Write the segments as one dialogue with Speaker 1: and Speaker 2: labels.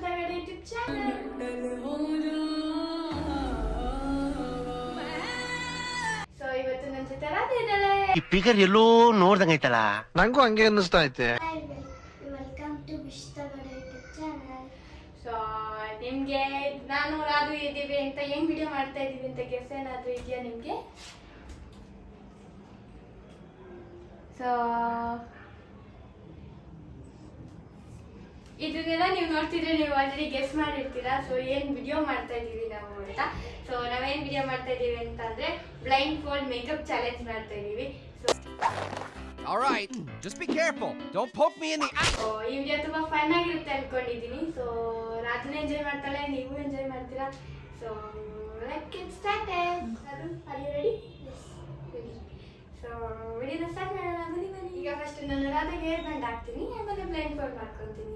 Speaker 1: ತಗಡೆ YouTube channel. So ಇವತ್ತು ನನ್ನ ಜೊತೆ ರಾಧೆ ಇದ್ದಾಳೆ.
Speaker 2: ಈ ಫಿಗರ್ ಎಲ್ಲೋ ನೋಡ್ದಂಗೈತಲ್ಲ,
Speaker 3: ನಂಗೂ ಹಂಗೆ ಅನ್ನಿಸ್ತಾ ಐತೆ.
Speaker 1: Welcome to Vish Tagade YouTube channel. So ನಿಮ್ಗೆ ನಾನು ರಾಧು ಇದ್ದೀವಿ ಅಂತ ಹೆಂಗ್ ವಿಡಿಯೋ ಮಾಡ್ತಾ ಇದೀವಿ ಅಂತ ಗೆಸ್ ಏನಾದ್ರು ಇದೆಯಾ ನಿಮ್ಗೆ? ಸೊ ಇದನ್ನೆಲ್ಲ ನೀವು ನೋಡ್ತಿದ್ರೆ ನೀವು ಆಲ್ರೆಡಿ ಗೆಸ್ ಮಾಡಿರ್ತೀರಾ. ಸೊ ಏನ್ ವಿಡಿಯೋ ಮಾಡ್ತಾ ಇದೀವಿ ನಾವು ಅಂತ. ಸೊ ನಾವೇನ್ ವಿಡಿಯೋ ಮಾಡ್ತಾ ಇದೀವಿ ಅಂತ ಅಂದ್ರೆ ಬ್ಲೈಂಡ್ ಫೋಲ್ಡ್ ಮೇಕಪ್ ಚಾಲೆಂಜ್ ಮಾಡ್ತಾ ಇದೀವಿ.
Speaker 4: All right, just be careful. Don't poke me in the eye.
Speaker 1: So ಈ ವಿಡಿಯೋ ತುಂಬಾ ಫನ್ ಆಗಿರುತ್ತೆ ಅನ್ಕೊಂಡಿದೀನಿ. ಸೊ ರಾತ್ರಿ ಎಂಜಾಯ್ ಮಾಡ್ತಾಳೆ, ನೀವು ಎಂಜಾಯ್ ಮಾಡ್ತೀರಾ. So let's get started. Are you ready? Yes ready. So ವಿಡಿಯೋನ ಸ್ಟಾರ್ಟ್ ಮಾಡೋಣ. ಬನ್ನಿ. ಈಗ ಫಸ್ಟ್ ನಾನು ರಾಧಾಗೆ ಹೇರ್ ಬ್ಯಾಂಡ್ ಹಾಕ್ತೀನಿ, ಆಮೇಲೆ ಬ್ಲೈಂಡ್ ಫೋಲ್ಡ್ ಮಾಡ್ಕೊತೀನಿ.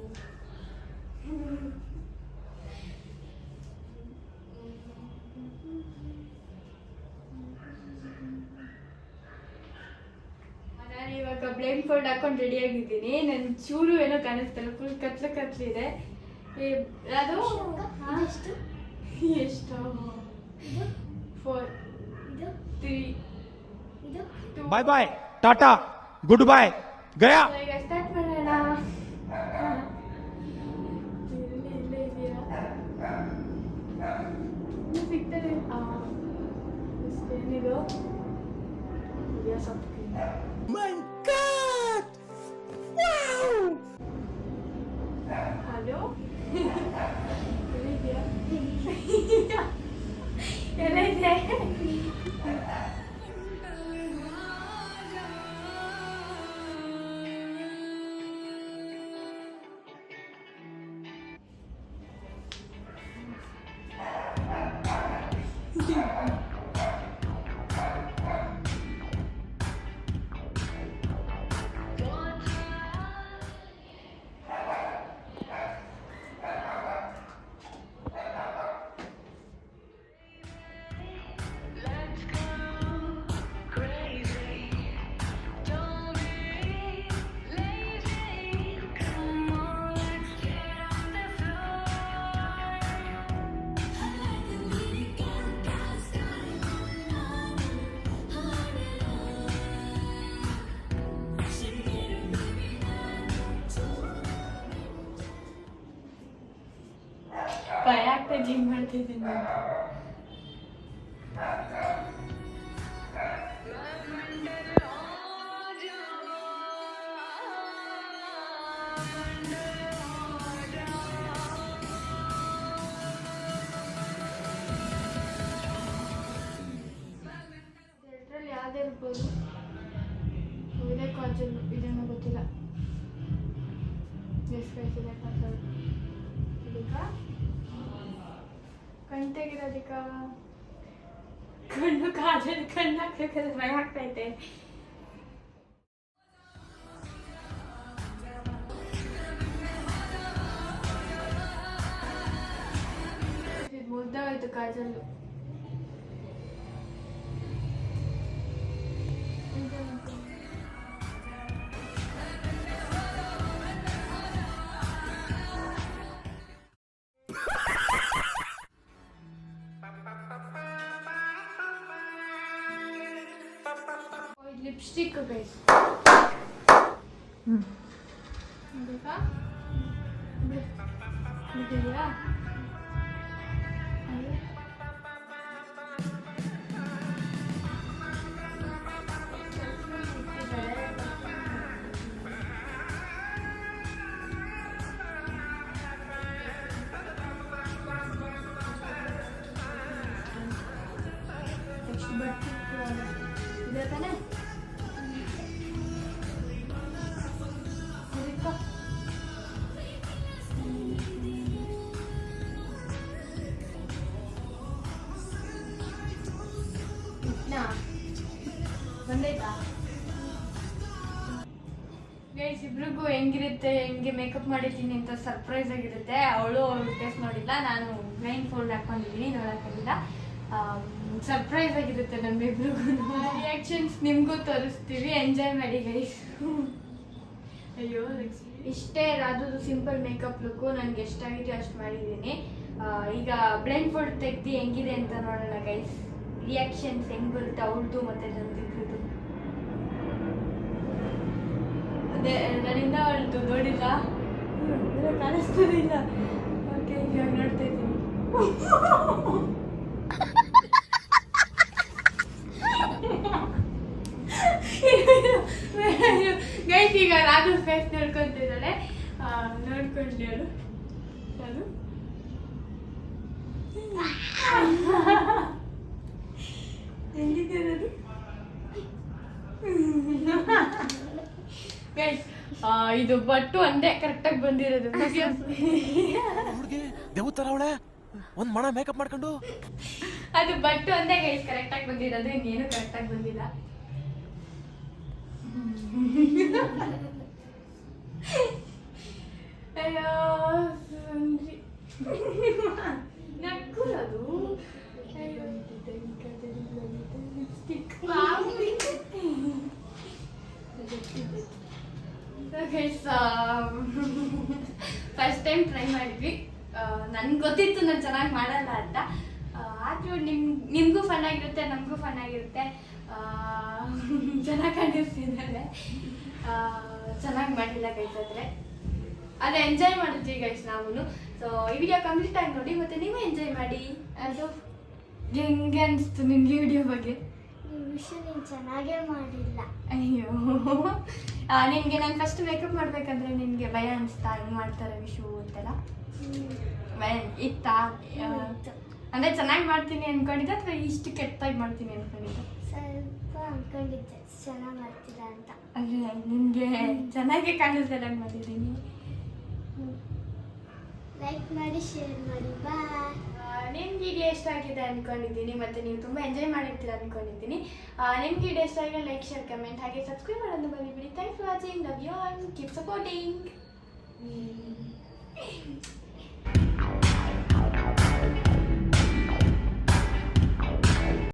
Speaker 1: ನಾನು ಇವಾಗ ಬ್ಲೈಂಡ್ ಫೋಲ್ಡ್ ಹಾಕೊಂಡು ರೆಡಿ ಆಗಿದ್ದೀನಿ. ನನ್ನ ಚೂರು ಏನೋ ಕಾಣಿಸ್ತಲ್ಲ, ಫುಲ್ ಕತ್ಲಿದೆ. ಅದು ಎಷ್ಟು 4 3
Speaker 5: bye bye tata goodbye गया.
Speaker 1: ಈಗ ಸ್ಟಾರ್ಟ್ ಮಾಡೋಣ. ಸಿಗ್ತದೆ ಏನಿದು ಹಲೋ ಎಲ್ಲ ಇದೆ. ಭಯ ಆಗ್ತಾ ಜಿಮ್ ಮಾಡ್ತಿದ್ದೀನಿ. ಇದರಲ್ಲಿ ಯಾವ್ದು ಇರ್ಬೋದು? ಇದೇ ಕಾಜಲ್, ಇದೇನೋ ಗೊತ್ತಿಲ್ಲ. ಎಷ್ಟು ಇದೆ ಕಾಜಲ್? ಇದಕ್ಕ ಕಣ್ ತೆಗಿರೋದಕ್ಕ ಕಣ್ಣು ಕಾಜಲ್ ಕಣ್ಣು ಹಾಕ್ಬೇಕಾದ್ರೆ ಭಯ ಆಗ್ತೈತೆ. ಇದು ಮುಗ್ದೋಯ್ತು ಕಾಜಲ್ಲು. Lipstick guys. ಬಿಟ್ಟಿದೆಯಾ? ಇದೆ ತಾನೆ? ಬಂದೈತಾ ಗೈಸ್? ಇಬ್ರಿಗೂ ಹೆಂಗಿರುತ್ತೆ, ಹೆಂಗೆ ಮೇಕಪ್ ಮಾಡಿದ್ದೀನಿ ಅಂತ ಸರ್ಪ್ರೈಸ್ ಆಗಿರುತ್ತೆ. ಅವಳು ಟೇಸ್ಟ್ ನೋಡಿಲ್ಲ, ನಾನು ಬ್ಲೈಂಡ್ ಫೋಲ್ಡ್ ಹಾಕೊಂಡಿದ್ದೀನಿ, ನೋಡೋಕ್ಕಾಗಿಲ್ಲ. ಸರ್ಪ್ರೈಸ್ ಆಗಿರುತ್ತೆ ನಮ್ಮಿಬ್ರಿಗೂ. ರಿಯಾಕ್ಷನ್ಸ್ ನಿಮಗೂ ತೋರಿಸ್ತೀವಿ, ಎಂಜಾಯ್ ಮಾಡಿ ಗೈಸ್. ಅಯ್ಯೋ ಲಕ್ಷ್ಮಿ ಇಷ್ಟೇ ರಾಜುದು ಸಿಂಪಲ್ ಮೇಕಪ್ ಲುಕ್ಕು. ನನಗೆ ಎಷ್ಟಾಗಿದೆಯೋ ಅಷ್ಟು ಮಾಡಿದ್ದೀನಿ. ಈಗ ಬ್ಲೆಂಡ್ ಫೋಲ್ಡ್ ತೆಗ್ದು ಹೆಂಗಿದೆ ಅಂತ ನೋಡೋಣ ಗೈಸ್. ರಿಯಾಕ್ಷನ್ಸ್ ಹೆಂಗೆ ಬರುತ್ತೆ ಅವಳದು ಮತ್ತು ನಂದಿದ್ದು. ಅದೇ ನನ್ನಿಂದ ಅವಳದು ನೋಡಿಲ್ಲ, ಕಾಣಿಸ್ತದೆ ಇಲ್ಲ. ಓಕೆ, ಇವಾಗ ನೋಡ್ತಾ ಇದ್ದೀನಿ. ಗೈಸ್ ಈಗ ರಾಜು ಫೇಸ್ ನೋಡ್ಕೊಂತಿದ್ದಾಳೆ. ನೋಡ್ಕೊಂಡ್ಲಿ ಅವಳು. ನಾನು ಹೆಂಗಿದ್ದೀರದು ಗೈಸ್? ಇದು ಬಟ್ಟು ಒಂದೇ ಕರೆಕ್ಟಾಗಿ ಬಂದಿರೋದು.
Speaker 6: ಹುಡುಗಿ ದೇವತರ ಅವಳೆ ಒಂದ್ ಮಣ ಮೇಕಪ್ ಮಾಡ್ಕೊಂಡು
Speaker 1: ಅದು ಬಟ್ಟು ಒಂದೇ ಗೈಸ್ ಕರೆಕ್ಟಾಗಿ ಬಂದಿರೋದು, ಇನ್ನೇನು ಕರೆಕ್ಟಾಗಿ ಬಂದಿಲ್ಲ. ಅಯ್ಯೋ ನಕ್ಕುರದು. ಫಸ್ಟ್ ಟೈಮ್ ಟ್ರೈ ಮಾಡಿದ್ವಿ. ನನ್ಗೆ ಗೊತ್ತಿತ್ತು ನಾನು ಚೆನ್ನಾಗಿ ಮಾಡಲ್ಲ ಅಂತ. ಆದರೂ ನಿಮಗೂ ಫನ್ ಆಗಿರುತ್ತೆ, ನಮಗೂ ಫನ್ ಆಗಿರುತ್ತೆ. ಚೆನ್ನಾಗಿ ಕಾಣಿಸ್ತಿದ್ದಾಳೆ. ಚೆನ್ನಾಗಿ ಮಾಡಿಲ್ಲ ಗೈಸ್. ಅದೇ ಎಂಜಾಯ್ ಮಾಡಿದ್ವಿ ಗೈಸ್ ನಾವು. ಸೊ ಈ ವಿಡಿಯೋ ಕಂಪ್ಲೀಟ್ ಆಗಿ ನೋಡಿ, ಮತ್ತು ನೀವು ಎಂಜಾಯ್ ಮಾಡಿ. ಅದು ಹೆಂಗೆ ಅನಿಸ್ತು ನಿಮ್ಗೆ ಈ ವಿಡಿಯೋ ಬಗ್ಗೆ?
Speaker 7: ವಿಷಯ ನೀನು ಚೆನ್ನಾಗೇ ಮಾಡಿಲ್ಲ.
Speaker 1: ಅಯ್ಯೋ, ನಿನಗೆ ನಾನು ಫಸ್ಟ್ ಮೇಕಪ್ ಮಾಡಬೇಕಂದ್ರೆ ನಿನಗೆ ಭಯ ಅನಿಸ್ತಾ? ಹಿಂಗೆ ಮಾಡ್ತಾರೆ ವಿಶು ಅಂತೆಲ್ಲ ಭಯ ಇತ್ತಾ? ಅಂದರೆ ಚೆನ್ನಾಗಿ ಮಾಡ್ತೀನಿ ಅಂದ್ಕೊಂಡಿದ್ದೆ ಅಥವಾ ಇಷ್ಟು ಕೆಟ್ಟದಾಗಿ ಮಾಡ್ತೀನಿ ಅಂದ್ಕೊಂಡಿದ್ದೆ?
Speaker 7: ಸ್ವಲ್ಪ ಅಂದ್ಕೊಂಡಿದ್ದೆ ಚೆನ್ನಾಗಿ ಮಾಡ್ತೀರಾ ಅಂತ.
Speaker 1: ಅಲ್ಲ, ನಿನಗೆ ಚೆನ್ನಾಗೇ ಕಾಣಿಸ್ದಂಗೆ ಮಾಡಿದ್ದೀನಿ.
Speaker 7: ಲೈಕ್ ಮಾಡಿ, ಶೇರ್ ಮಾಡಿ, ಬಾಯ್.
Speaker 1: ನಿಮ್ಗೆ ವಿಡಿಯೋ ಇಷ್ಟ ಆಗಿದೆ ಅಂದ್ಕೊಂಡಿದ್ದೀನಿ, ಮತ್ತು ನೀವು ತುಂಬ ಎಂಜಾಯ್ ಮಾಡಿರ್ತೀರ ಅಂದ್ಕೊಂಡಿದ್ದೀನಿ. ನಿಮ್ಗೆ ವಿಡಿಯೋ ಇಷ್ಟ ಆಗಿದೆ ಲೈಕ್, ಶೇರ್, ಕಮೆಂಟ್, ಹಾಗೆ ಸಬ್ಸ್ಕ್ರೈಬ್ ಮಾಡೋದು ಮರಿಬೇಡಿ. Thanks for watching. Love you all. Keep supporting.